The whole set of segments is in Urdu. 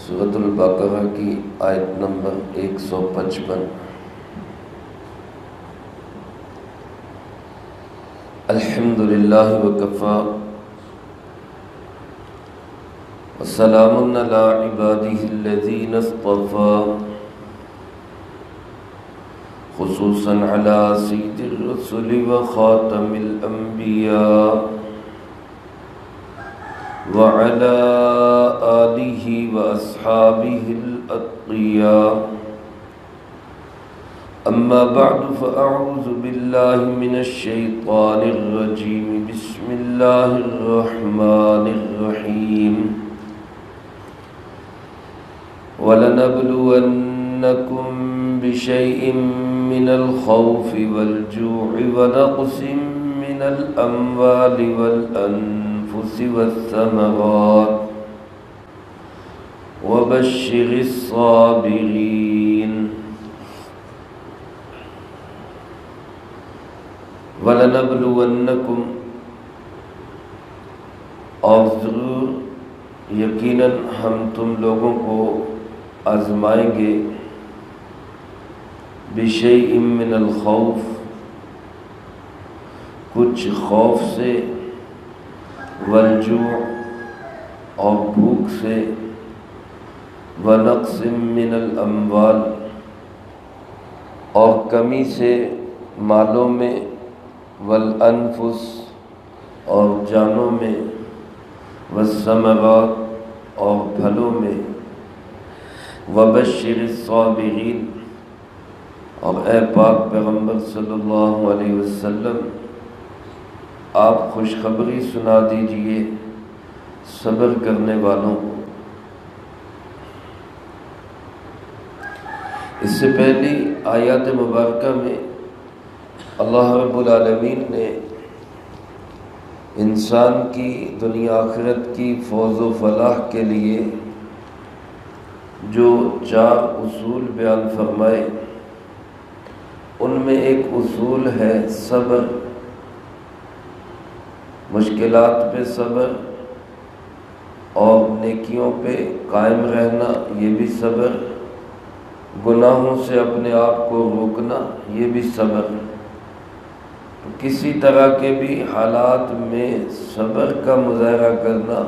سورۃ البقرہ کی آیت نمبر 155۔ الحمدللہ وکفی وسلام علی عبادہ الذین اصطفی، خصوصا علی سید الرسل وخاتم الانبیاء وعلى آلہ واصحابہ الاتقیاء۔ اما بعد فاعوذ باللہ من الشیطان الرجیم، بسم اللہ الرحمن الرحیم۔ وَلَنَبْلُوَنَّكُمْ بِشَيْءٍ مِّنَ الْخَوْفِ وَالْجُوعِ وَنَقْصٍ مِّنَ الْأَمْوَالِ وَالْأَنفُسِ وَالثَّمَرَاتِ وَبَشِّرِ الصَّابِرِينَ۔ وَلَنَبْلُوَنَّكُمْ، اور ضرور یقیناً ہم تم لوگوں کو آزمائیں گے، بِشَيْءٍ مِّنَ الْخَوْفِ، کچھ خوف سے، والجوع، اور بھوک سے، ونقص من الاموال، اور کمی سے مالوں میں، والانفس، اور جانوں میں، والثمرات، اور پھلوں میں، وبشر الصابرین، اور اے پاک پیغمبر صلی اللہ علیہ وسلم آپ خوشخبری سنا دیجئے صبر کرنے والوں کو۔ اس سے پہلی آیات مبارکہ میں اللہ رب العالمین نے انسان کی دنیا آخرت کی فوز و فلاح کے لیے جو 4 اصول بیان فرمائے، ان میں ایک اصول ہے صبر، مشکلات پہ صبر، اور نیکیوں پہ قائم رہنا یہ بھی صبر، گناہوں سے اپنے آپ کو روکنا یہ بھی صبر۔ کسی طرح کے بھی حالات میں صبر کا مظاہرہ کرنا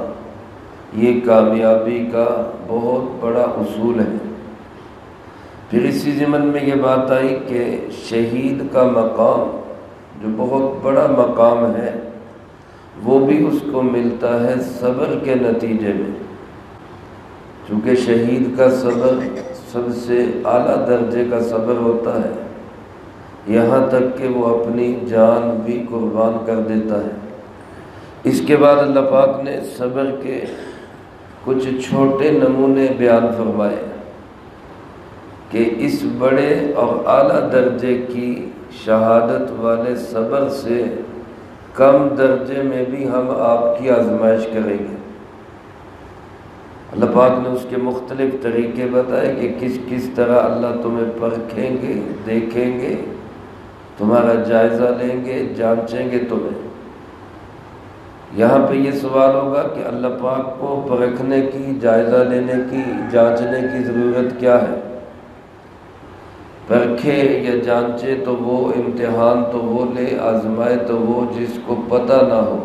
یہ کامیابی کا بہت بڑا اصول ہے۔ پھر اسی ضمن میں یہ بات آئی کہ شہید کا مقام جو بہت بڑا مقام ہے وہ بھی اس کو ملتا ہے صبر کے نتیجے میں، چونکہ شہید کا صبر سب سے اعلیٰ درجے کا صبر ہوتا ہے، یہاں تک کہ وہ اپنی جان بھی قربان کر دیتا ہے۔ اس کے بعد اللہ پاک نے صبر کے کچھ چھوٹے نمونے بیان فرمائے کہ اس بڑے اور اعلیٰ درجے کی شہادت والے صبر سے کم درجے میں بھی ہم آپ کی آزمائش کریں گے۔ اللہ پاک نے اس کے مختلف طریقے بتائے کہ کس کس طرح اللہ تمہیں پرکھیں گے، دیکھیں گے، تمہارا جائزہ لیں گے، جانچیں گے تمہیں۔ یہاں پہ یہ سوال ہوگا کہ اللہ پاک کو پرکھنے کی، جائزہ لینے کی، جانچنے کی ضرورت کیا ہے؟ پرکھے یا جانچے تو وہ، امتحان تو وہ لے، آزمائے تو وہ جس کو پتہ نہ ہو۔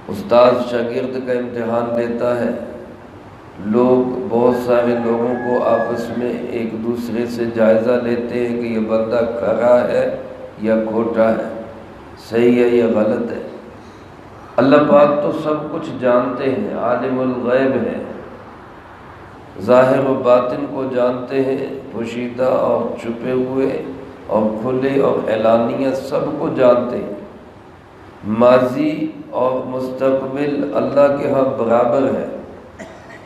استاد شاگرد کا امتحان لیتا ہے، لوگ، بہت سارے لوگوں کو آپس میں ایک دوسرے سے جائزہ لیتے ہیں کہ یہ بندہ کھرا ہے یا کھوٹا ہے، صحیح ہے یا غلط ہے۔ اللہ پاک تو سب کچھ جانتے ہیں، عالم الغیب ہے، ظاہر و باطن کو جانتے ہیں، پوشیدہ اور چھپے ہوئے اور کھلے اور اعلانیہ سب کو جانتے ہیں۔ ماضی اور مستقبل اللہ کے ہاں برابر ہے،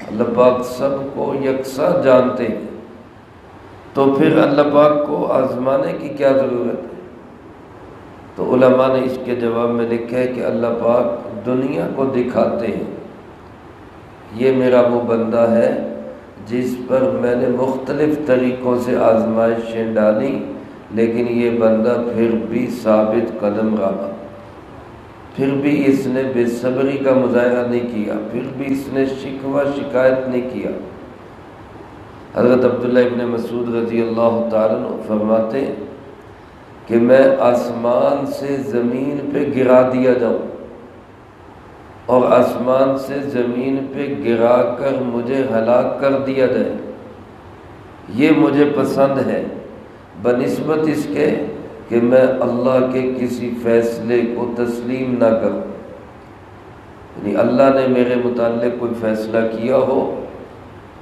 اللہ پاک سب کو یکساں جانتے ہیں، تو پھر اللہ پاک کو آزمانے کی کیا ضرورت ہے؟ تو علماء نے اس کے جواب میں لکھا ہے کہ اللہ پاک دنیا کو دکھاتے ہیں، یہ میرا وہ بندہ ہے جس پر میں نے مختلف طریقوں سے آزمائشیں ڈالی، لیکن یہ بندہ پھر بھی ثابت قدم رہا۔ پھر بھی اس نے بے صبری کا مظاہرہ نہیں کیا، پھر بھی اس نے شکوہ شکایت نہیں کیا۔ حضرت عبداللہ ابن مسعود رضی اللہ تعالیٰ عنہ فرماتے ہیں کہ میں آسمان سے زمین پہ گرا دیا جاؤں اور آسمان سے زمین پہ گرا کر مجھے ہلاک کر دیا جائے، یہ مجھے پسند ہے بنسبت اس کے کہ میں اللہ کے کسی فیصلے کو تسلیم نہ کروں۔ یعنی اللہ نے میرے متعلق کوئی فیصلہ کیا ہو،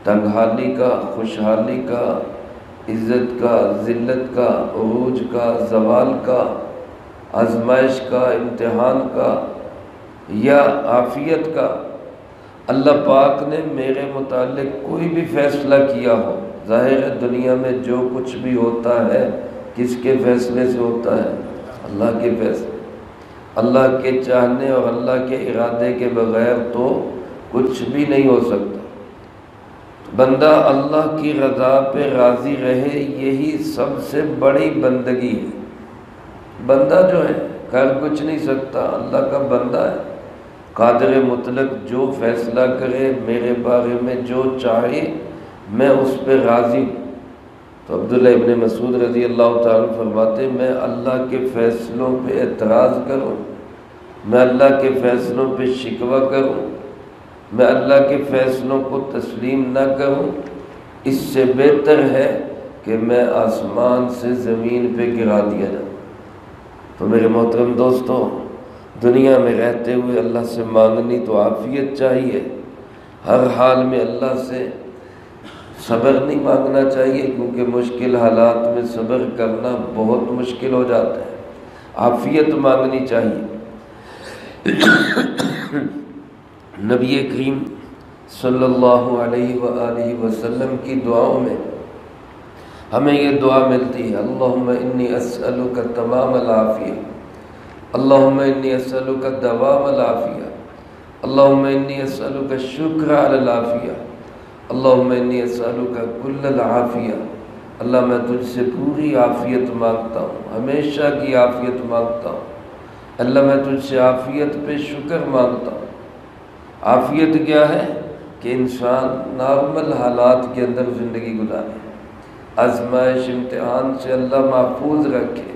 تنگحالی کا، خوشحالی کا، عزت کا، ذلت کا، عروج کا، زوال کا، آزمائش کا، امتحان کا یا عافیت کا، اللہ پاک نے میرے متعلق کوئی بھی فیصلہ کیا ہو، ظاہر ہے دنیا میں جو کچھ بھی ہوتا ہے کس کے فیصلے سے ہوتا ہے؟ اللہ کے فیصلے۔ اللہ کے چاہنے اور اللہ کے ارادے کے بغیر تو کچھ بھی نہیں ہو سکتا۔ بندہ اللہ کی رضا پہ راضی رہے، یہی سب سے بڑی بندگی ہے۔ بندہ جو ہے کر کچھ نہیں سکتا، اللہ کا بندہ ہے، قادر مطلق جو فیصلہ کرے میرے بارے میں، جو چاہے میں اس پہ راضی ہوں۔ تو عبداللہ ابن مسعود رضی اللہ تعالیٰ فرماتے میں اللہ کے فیصلوں پہ اعتراض کروں، میں اللہ کے فیصلوں پہ شکوہ کروں، میں اللہ کے فیصلوں کو تسلیم نہ کروں، اس سے بہتر ہے کہ میں آسمان سے زمین پہ گرا دیا جاؤں۔ تو میرے محترم دوستو، دنیا میں رہتے ہوئے اللہ سے مانگنی تو عافیت چاہیے، ہر حال میں اللہ سے صبر نہیں مانگنا چاہیے، کیونکہ مشکل حالات میں صبر کرنا بہت مشکل ہو جاتا ہے، عافیت مانگنی چاہیے۔ نبی کریم صلی اللہ علیہ وآلہ وسلم کی دعاؤں میں ہمیں یہ دعا ملتی ہے، اللہم انی اسألک تمام العافیہ، اللہم انی اسألک دوام العافیہ، اللہم انی اسألک الشکر علی العافیہ، اللہم انی اسألک کل العافیہ۔ اللہ میں تجھ سے پوری عافیت مانگتا ہوں، ہمیشہ کی عافیت مانگتا ہوں۔ اللہ میں تجھ سے عافیت پہ شکر مانگتا ہوں۔ عافیت کیا ہے؟ کہ انسان نارمل حالات کے اندر زندگی گزارے، آزمائش امتحان سے اللہ محفوظ رکھے۔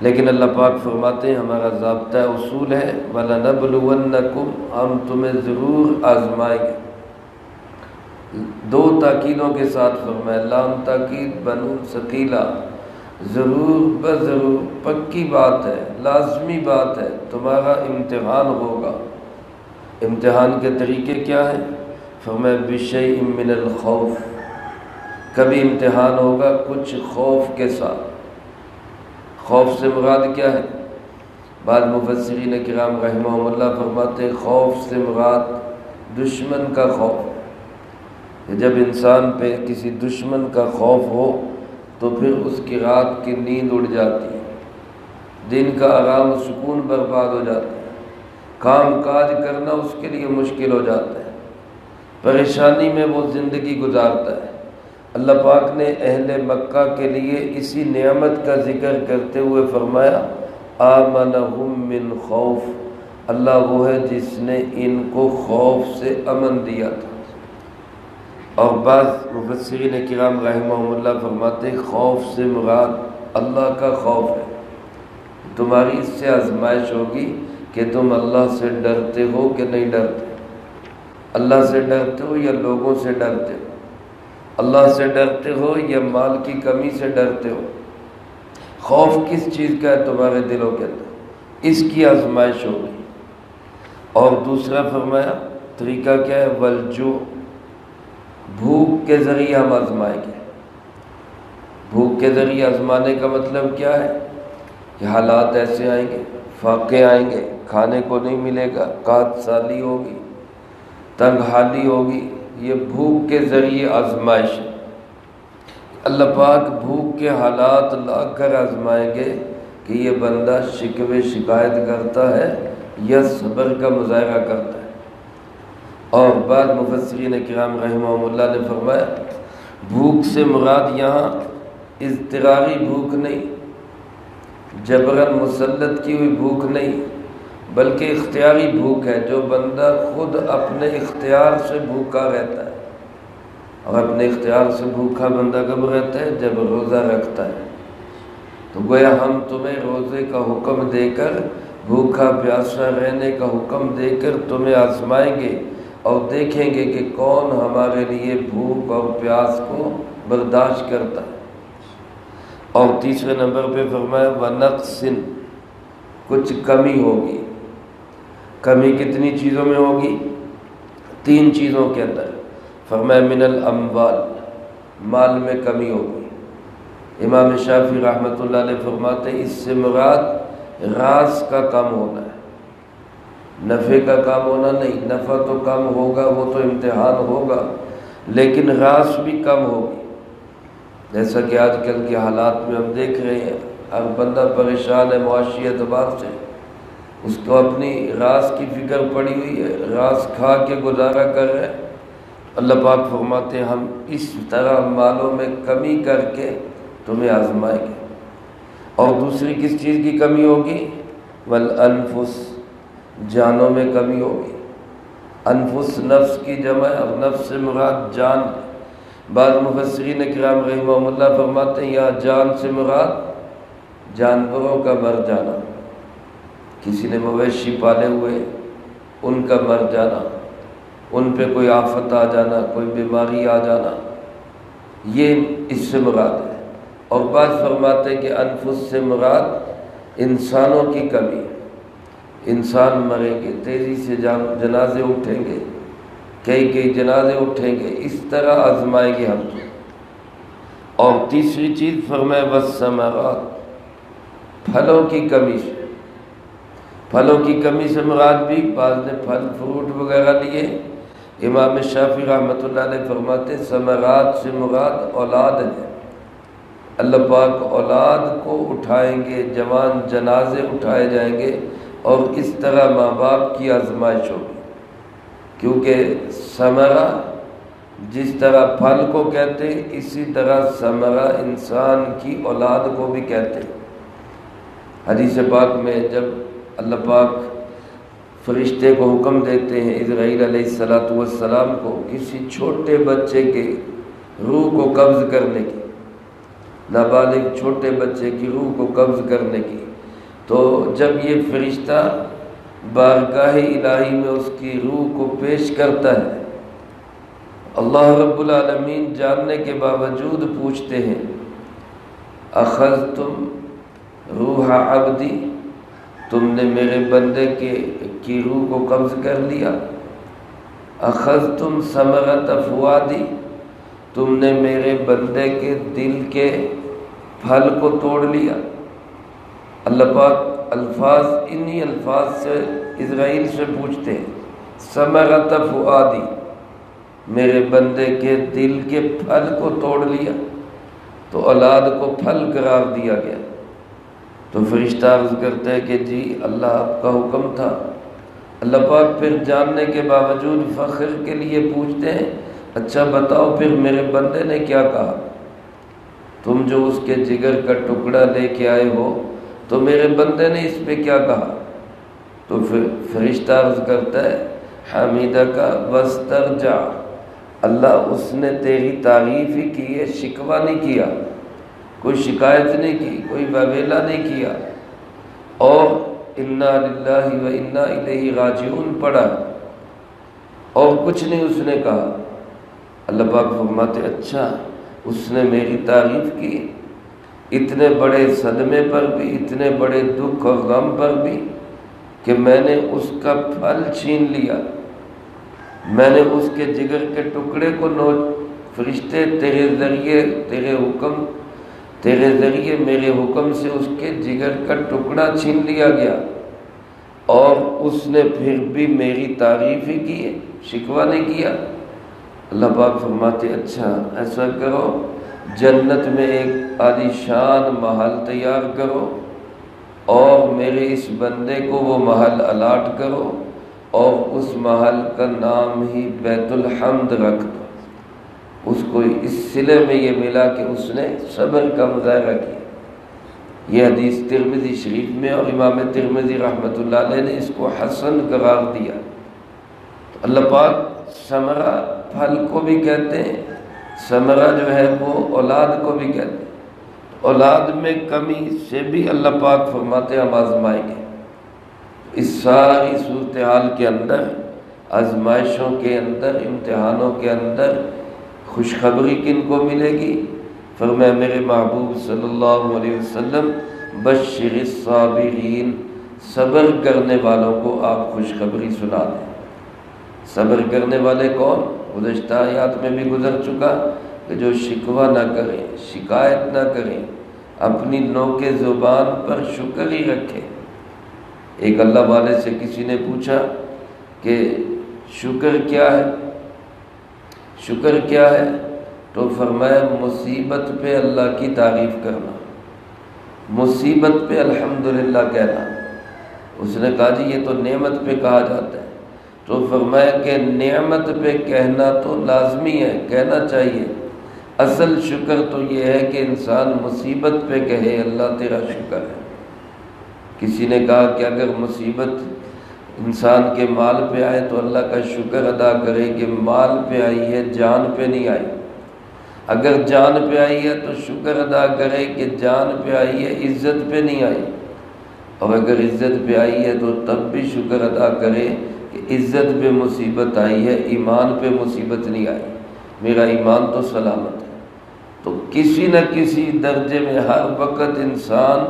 لیکن اللہ پاک فرماتے ہیں، ہمارا ضابطہ اصول ہے وَلَنَبْلُوَنَّكُمْ، ہم تمہیں ضرور آزمائیں گے۔ دو تاکیدوں کے ساتھ فرمایا، لام تاکید بنون ثقیلہ، ضرور بضرور، پکی بات ہے، لازمی بات ہے، تمہارا امتحان ہوگا۔ امتحان کے طریقے کیا ہیں؟ فرمایا بِشَيْءٍ مِّنَ الْخَوْفِ، کبھی امتحان ہوگا کچھ خوف کے ساتھ۔ خوف سے مراد کیا ہے؟ بعض مفسرین کرام رحمہم اللہ فرماتے ہیں خوف سے مراد دشمن کا خوف۔ جب انسان پہ کسی دشمن کا خوف ہو تو پھر اس کی رات کی نیند اڑ جاتی ہے، دن کا آرام و سکون برباد ہو جاتا ہے، کام کاج کرنا اس کے لیے مشکل ہو جاتا ہے، پریشانی میں وہ زندگی گزارتا ہے۔ اللہ پاک نے اہل مکہ کے لیے اسی نعمت کا ذکر کرتے ہوئے فرمایا آمنہم من خوف، اللہ وہ ہے جس نے ان کو خوف سے امن دیا تھا۔ اور بعض مفسرین کرام رحمہم اللہ فرماتے خوف سے مراد اللہ کا خوف ہے، تمہاری اس سے آزمائش ہوگی کہ تم اللہ سے ڈرتے ہو کہ نہیں ڈرتے، اللہ سے ڈرتے ہو یا لوگوں سے ڈرتے ہو، اللہ سے ڈرتے ہو یا مال کی کمی سے ڈرتے ہو، خوف کس چیز کا ہے تمہارے دلوں کے اندر، اس کی آزمائش ہوگی۔ اور دوسرا فرمایا طریقہ کیا ہے؟ والجوع، بھوک کے ذریعے ہم آزمائیں گے۔ بھوک کے ذریعے آزمانے کا مطلب کیا ہے؟ کہ حالات ایسے آئیں گے، فاقے آئیں گے، کھانے کو نہیں ملے گا، قحط سالی ہوگی، تنگ حالی ہوگی، یہ بھوک کے ذریعے آزمائش ہے۔ اللہ پاک بھوک کے حالات لا کر آزمائیں گے کہ یہ بندہ شکوے شکایت کرتا ہے یا صبر کا مظاہرہ کرتا ہے۔ اور بعض مفسرین کرام رحمہم اللہ نے فرمایا بھوک سے مراد یہاں اضطراری بھوک نہیں، جبراً مسلط کی ہوئی بھوک نہیں، بلکہ اختیاری بھوک ہے، جو بندہ خود اپنے اختیار سے بھوکا رہتا ہے۔ اور اپنے اختیار سے بھوکا بندہ کب رہتا ہے؟ جب روزہ رکھتا ہے۔ تو گویا ہم تمہیں روزے کا حکم دے کر، بھوکا پیاسا رہنے کا حکم دے کر تمہیں آزمائیں گے اور دیکھیں گے کہ کون ہمارے لیے بھوک اور پیاس کو برداشت کرتا ہے۔ اور تیسرے نمبر پہ فرمایا وَنَقْصٍ، کچھ کمی ہوگی۔ کمی کتنی چیزوں میں ہوگی؟ 3 چیزوں کے اندر۔ فرمایا من الاموال، مال میں کمی ہوگی۔ امام شافعی رحمۃ اللہ علیہ فرماتے ہیں اس سے مراد راس کا کم ہونا ہے، نفع کا کم ہونا نہیں۔ نفع تو کم ہوگا، وہ تو امتحان ہوگا، لیکن راس بھی کم ہوگی۔ جیسا کہ آج کل کے حالات میں ہم دیکھ رہے ہیں، ہر بندہ پریشان ہے معاشی اعتبار سے، اس کو اپنی راس کی فکر پڑی ہوئی ہے، راس کھا کے گزارا کر رہے ہیں۔ اللہ پاک فرماتے ہیں ہم اس طرح مالوں میں کمی کر کے تمہیں آزمائیں گے۔ اور دوسری کس چیز کی کمی ہوگی؟ والانفس، جانوں میں کمی ہوگی۔ انفس نفس کی جمع ہے، اور نفس سے مراد جان ہے۔ بعض مفسرین کرام رحمہم اللہ فرماتے ہیں یہاں جان سے مراد جانوروں کا مر جانا، کسی نے مویشی پالے ہوئے، ان کا مر جانا، ان پہ کوئی آفت آ جانا، کوئی بیماری آ جانا، یہ اس سے مراد ہے۔ اور بعض فرماتے ہیں کہ انفس سے مراد انسانوں کی کمی، انسان مریں گے، تیزی سے جنازے اٹھیں گے، کئی جنازے اٹھیں گے، اس طرح آزمائیں گے ہم کو۔ اور تیسری چیز فرمائے والثمرات، پھلوں کی کمی سے۔ پھلوں کی کمی سے مراد بھی بعض نے پھل فروٹ وغیرہ لیے۔ امام شافعی رحمۃ اللہ علیہ فرماتے ثمرات سے مراد اولاد ہے۔ اللہ پاک اولاد کو اٹھائیں گے، جوان جنازے اٹھائے جائیں گے، اور اس طرح ماں باپ کی آزمائش ہوگی۔ کیونکہ ثمرہ جس طرح پھل کو کہتے ہیں، اسی طرح ثمرہ انسان کی اولاد کو بھی کہتے ہیں۔ حدیث پاک میں جب اللہ پاک فرشتے کو حکم دیتے ہیں اسرائیل علیہ السلام کو کسی چھوٹے بچے کے روح کو قبض کرنے کی، نابالغ چھوٹے بچے کی روح کو قبض کرنے کی، تو جب یہ فرشتہ بارگاہ الہی میں اس کی روح کو پیش کرتا ہے، اللہ رب العالمین جاننے کے باوجود پوچھتے ہیں اخذتم روح عبدی، تم نے میرے بندے کی روح کو قبض کر لیا؟ اخذتم ثمرۃ فؤادی، تم نے میرے بندے کے دل کے پھل کو توڑ لیا؟ اللہ پاک انہی الفاظ سے اسرائیل سے پوچھتے ہیں ثمرۃ فؤادی، میرے بندے کے دل کے پھل کو توڑ لیا؟ تو اولاد کو پھل قرار دیا گیا۔ تو فرشتہ عرض کرتا ہے کہ جی اللہ آپ کا حکم تھا۔ اللہ پاک پھر جاننے کے باوجود فخر کے لیے پوچھتے ہیں اچھا بتاؤ پھر میرے بندے نے کیا کہا؟ تم جو اس کے جگر کا ٹکڑا لے کے آئے ہو، تو میرے بندے نے اس پہ کیا کہا؟ تو پھر فرشتہ عرض کرتا ہے حمیدک واسترجع، اللہ اس نے تیری تعریف ہی کی ہے، شکوہ نہیں کیا، کوئی شکایت نہیں کی، کوئی واویلا نہیں کیا، اور انا للہ و انا الیہ راجعون پڑھا، اور کچھ نہیں اس نے کہا۔ اللہ پاک فرماتے اچھا اس نے میری تعریف کی، اتنے بڑے صدمے پر بھی، اتنے بڑے دکھ اور غم پر بھی، کہ میں نے اس کا پھل چھین لیا، میں نے اس کے جگر کے ٹکڑے کو فرشتے تیرے ذریعے میرے حکم سے اس کے جگر کا ٹکڑا چھین لیا گیا، اور اس نے پھر بھی میری تعریف ہی کی ہے، شکوہ نہیں کیا۔ اللہ پاک فرماتے اچھا ایسا کرو، جنت میں ایک عالی شان محل تیار کرو، اور میرے اس بندے کو وہ محل الاٹ کرو، اور اس محل کا نام ہی بیت الحمد رکھ دو۔ اس کو اس صلے میں یہ ملا کہ اس نے صبر کا مظاہرہ کیا۔ یہ حدیث ترمذی شریف میں، اور امام ترمذی رحمۃ اللہ علیہ نے اس کو حسن قرار دیا۔ تو اللہ پاک ثمرہ پھل کو بھی کہتے ہیں، ثمرہ جو ہے وہ اولاد کو بھی کہتے ہیں۔ اولاد میں کمی سے بھی اللہ پاک فرماتے ہیں ہم آزمائیں گے۔ اس ساری صورتحال کے اندر، آزمائشوں کے اندر، امتحانوں کے اندر خوشخبری کن کو ملے گی؟ فرمایا میرے محبوب صلی اللہ علیہ وسلم بشر الصابرین، صبر کرنے والوں کو آپ خوشخبری سنا دیں۔ صبر کرنے والے کون؟ گزشتہ آیات میں بھی گزر چکا کہ جو شکوہ نہ کریں، شکایت نہ کریں، اپنی نوک زبان پر شکر ہی رکھیں۔ ایک اللہ والے سے کسی نے پوچھا کہ شکر کیا ہے؟ شکر کیا ہے؟ تو فرمایا مصیبت پہ اللہ کی تعریف کرنا، مصیبت پہ الحمدللہ کہنا۔ اس نے کہا جی یہ تو نعمت پہ کہا جاتا ہے۔ تو فرمایا کہ نعمت پہ کہنا تو لازمی ہے، کہنا چاہیے۔ اصل شکر تو یہ ہے کہ انسان مصیبت پہ کہے اللہ تیرا شکر ہے۔ کسی نے کہا کہ اگر مصیبت انسان کے مال پہ آئے تو اللہ کا شکر ادا کرے کہ مال پہ آئی ہے، جان پہ نہیں آئی۔ اگر جان پہ آئی ہے تو شکر ادا کرے کہ جان پہ آئی ہے، عزت پہ نہیں آئی۔ اور اگر عزت پہ آئی ہے تو تب بھی شکر ادا کرے کہ عزت پہ مصیبت آئی ہے، ایمان پہ مصیبت نہیں آئی، میرا ایمان تو سلامت ہے۔ تو کسی نہ کسی درجے میں ہر وقت انسان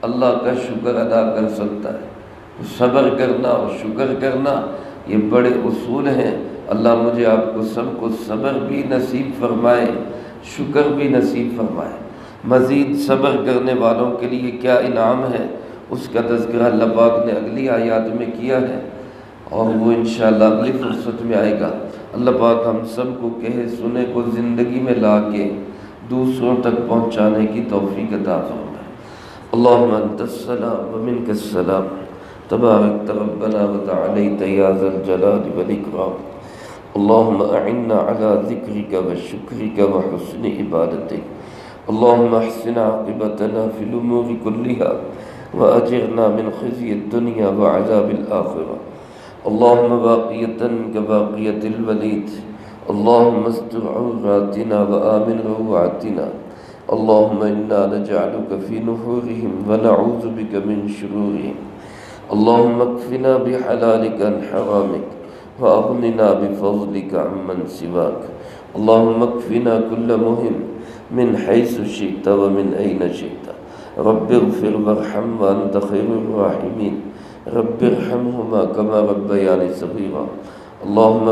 اللہ کا شکر ادا کر سکتا ہے۔ صبر کرنا اور شکر کرنا یہ بڑے اصول ہیں۔ اللہ مجھے آپ کو سب کو صبر بھی نصیب فرمائے، شکر بھی نصیب فرمائے۔ مزید صبر کرنے والوں کے لیے کیا انعام ہے اس کا تذکرہ اللہ پاک نے اگلی آیات میں کیا ہے، اور وہ انشاءاللہ اگلی فرصت میں آئے گا۔ اللہ پاک ہم سب کو کہے سنے کو زندگی میں لا کے دوسروں تک پہنچانے کی توفیق عطا فرمائے۔ اللہم انت السلام ومنک السلام، تبارک ربنا وتعالیت یا ذا الجلال والاکرام۔ اللہم اعنا علی ذکرک وشکرک وحسن عبادتک۔ اللہم احسن عاقبتنا فی الامور کلہا واجرنا من خزی الدنیا وعذاب الآخرہ۔ اللہم باقیتا کباقیت الولید، اللہم استر عوراتنا وآمن روعاتنا۔ اللہم انا نجعلک فی نحورہم ونعوذ بک من شرورہم۔ اللہم اکفنا بحلالک عن حرامک واغننا بفضلک عمن سواک۔ اللہم اکفنا کل مہم من حیث شئت ومن این شئت۔ رب اغفر وارحم وانت خیر الراحمین۔ رب ارحمہما کما ربیانی صغیرا۔ اللہم